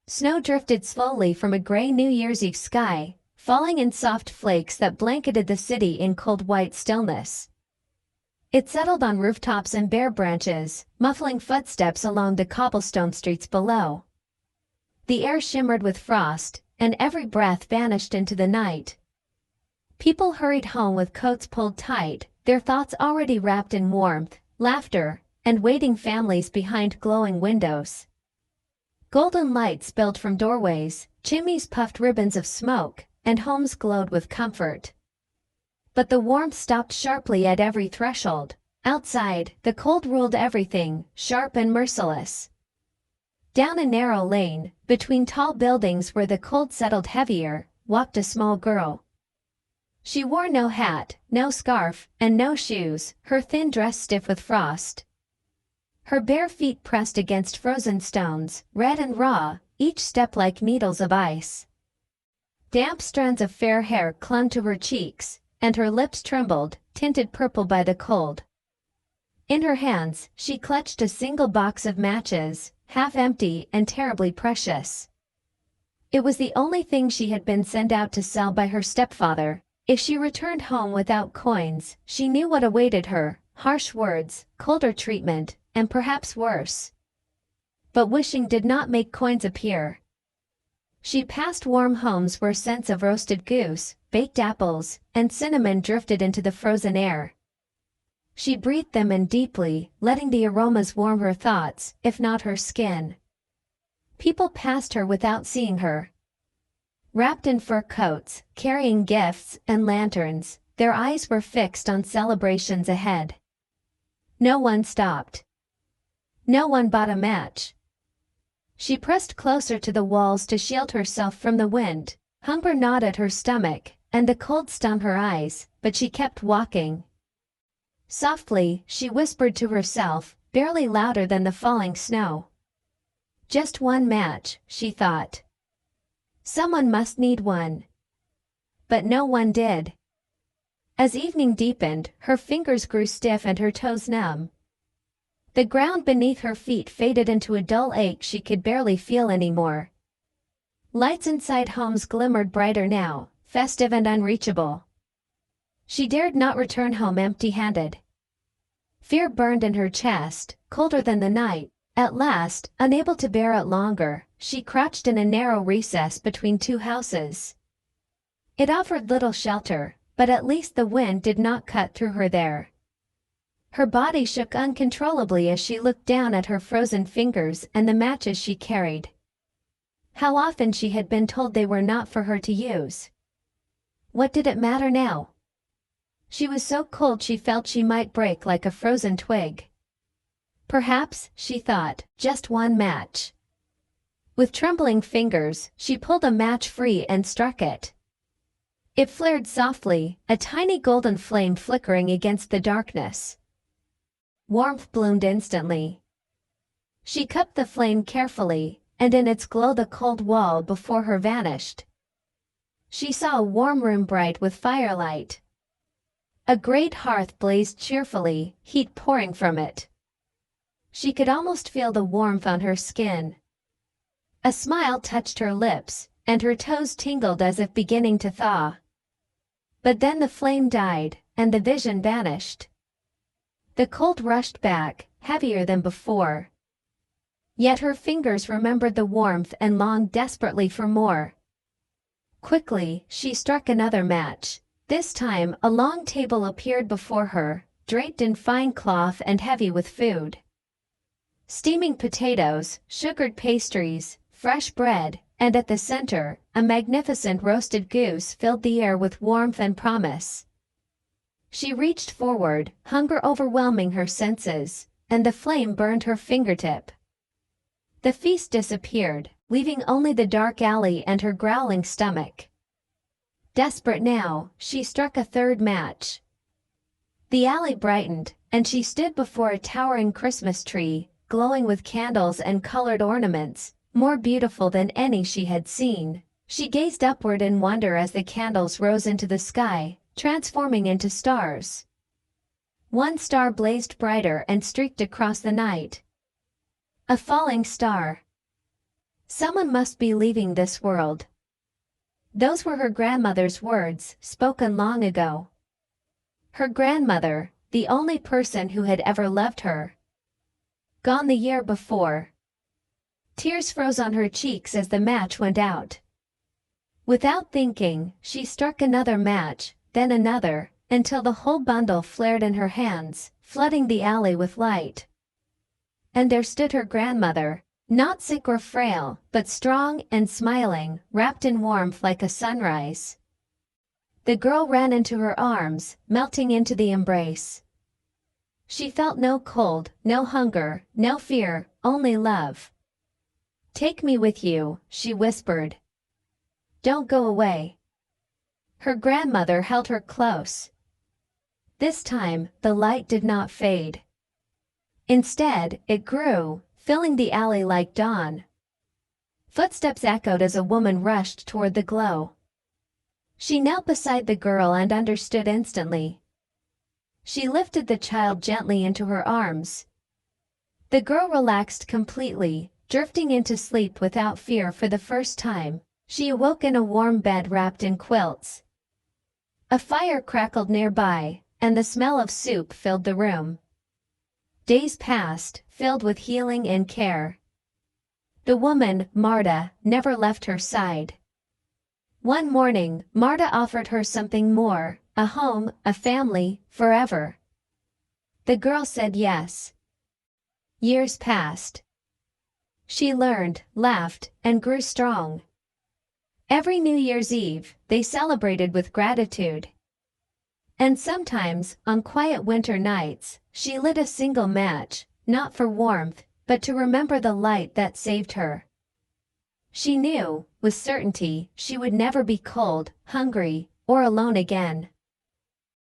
Snow drifted slowly from a gray New Year's Eve sky, falling in soft flakes that blanketed the city in cold white stillness. It settled on rooftops and bare branches, muffling footsteps along the cobblestone streets below. The air shimmered with frost, and every breath vanished into the night. People hurried home with coats pulled tight, their thoughts already wrapped in warmth, laughter, and waiting families behind glowing windows. Golden light spilled from doorways, chimneys puffed ribbons of smoke, and homes glowed with comfort. But the warmth stopped sharply at every threshold. Outside, the cold ruled everything, sharp and merciless. Down a narrow lane, between tall buildings where the cold settled heavier, walked a small girl. She wore no hat, no scarf, and no shoes, her thin dress stiff with frost. Her bare feet pressed against frozen stones, red and raw, each step like needles of ice. Damp strands of fair hair clung to her cheeks, and her lips trembled, tinted purple by the cold. In her hands, she clutched a single box of matches, half empty and terribly precious. It was the only thing she had been sent out to sell by her stepfather. If she returned home without coins, she knew what awaited her: harsh words, colder treatment, and perhaps worse. But wishing did not make coins appear. She passed warm homes where scents of roasted goose, baked apples, and cinnamon drifted into the frozen air. She breathed them in deeply, letting the aromas warm her thoughts, if not her skin. People passed her without seeing her. Wrapped in fur coats, carrying gifts and lanterns, their eyes were fixed on celebrations ahead. No one stopped. No one bought a match. She pressed closer to the walls to shield herself from the wind. Hunger gnawed at her stomach, and the cold stung her eyes, but she kept walking. Softly, she whispered to herself, barely louder than the falling snow. Just one match, she thought. Someone must need one. But no one did. As evening deepened, her fingers grew stiff and her toes numb. The ground beneath her feet faded into a dull ache she could barely feel anymore. Lights inside homes glimmered brighter now, festive and unreachable. She dared not return home empty-handed. Fear burned in her chest, colder than the night. At last, unable to bear it longer, she crouched in a narrow recess between two houses. It offered little shelter, but at least the wind did not cut through her there. Her body shook uncontrollably as she looked down at her frozen fingers and the matches she carried. How often she had been told they were not for her to use. What did it matter now? She was so cold she felt she might break like a frozen twig. Perhaps, she thought, just one match. With trembling fingers, she pulled a match free and struck it. It flared softly, a tiny golden flame flickering against the darkness. Warmth bloomed instantly. She cupped the flame carefully, and in its glow the cold wall before her vanished. She saw a warm room bright with firelight. A great hearth blazed cheerfully, heat pouring from it. She could almost feel the warmth on her skin. A smile touched her lips, and her toes tingled as if beginning to thaw. But then the flame died, and the vision vanished. The cold rushed back, heavier than before. Yet her fingers remembered the warmth and longed desperately for more. Quickly, she struck another match. This time, a long table appeared before her, draped in fine cloth and heavy with food. Steaming potatoes, sugared pastries, fresh bread, and at the center, a magnificent roasted goose filled the air with warmth and promise. She reached forward, hunger overwhelming her senses, and the flame burned her fingertip. The feast disappeared, leaving only the dark alley and her growling stomach. Desperate now, she struck a third match. The alley brightened, and she stood before a towering Christmas tree, glowing with candles and colored ornaments, more beautiful than any she had seen. She gazed upward in wonder as the candles rose into the sky, transforming into stars. One star blazed brighter and streaked across the night. A falling star. Someone must be leaving this world. Those were her grandmother's words, spoken long ago. Her grandmother, the only person who had ever loved her. Gone the year before. Tears froze on her cheeks as the match went out. Without thinking, she struck another match, then another, until the whole bundle flared in her hands, flooding the alley with light. And there stood her grandmother, not sick or frail, but strong and smiling, wrapped in warmth like a sunrise. The girl ran into her arms, melting into the embrace. She felt no cold, no hunger, no fear, only love. "Take me with you," she whispered. "Don't go away." Her grandmother held her close. This time, the light did not fade. Instead, it grew, filling the alley like dawn. Footsteps echoed as a woman rushed toward the glow. She knelt beside the girl and understood instantly. She lifted the child gently into her arms. The girl relaxed completely, drifting into sleep without fear for the first time. She awoke in a warm bed wrapped in quilts. A fire crackled nearby, and the smell of soup filled the room. Days passed, filled with healing and care. The woman, Marta, never left her side. One morning, Marta offered her something more, a home, a family, forever. The girl said yes. Years passed. She learned, laughed, and grew strong. Every New Year's Eve, they celebrated with gratitude. And sometimes, on quiet winter nights, she lit a single match, not for warmth, but to remember the light that saved her. She knew, with certainty, she would never be cold, hungry, or alone again.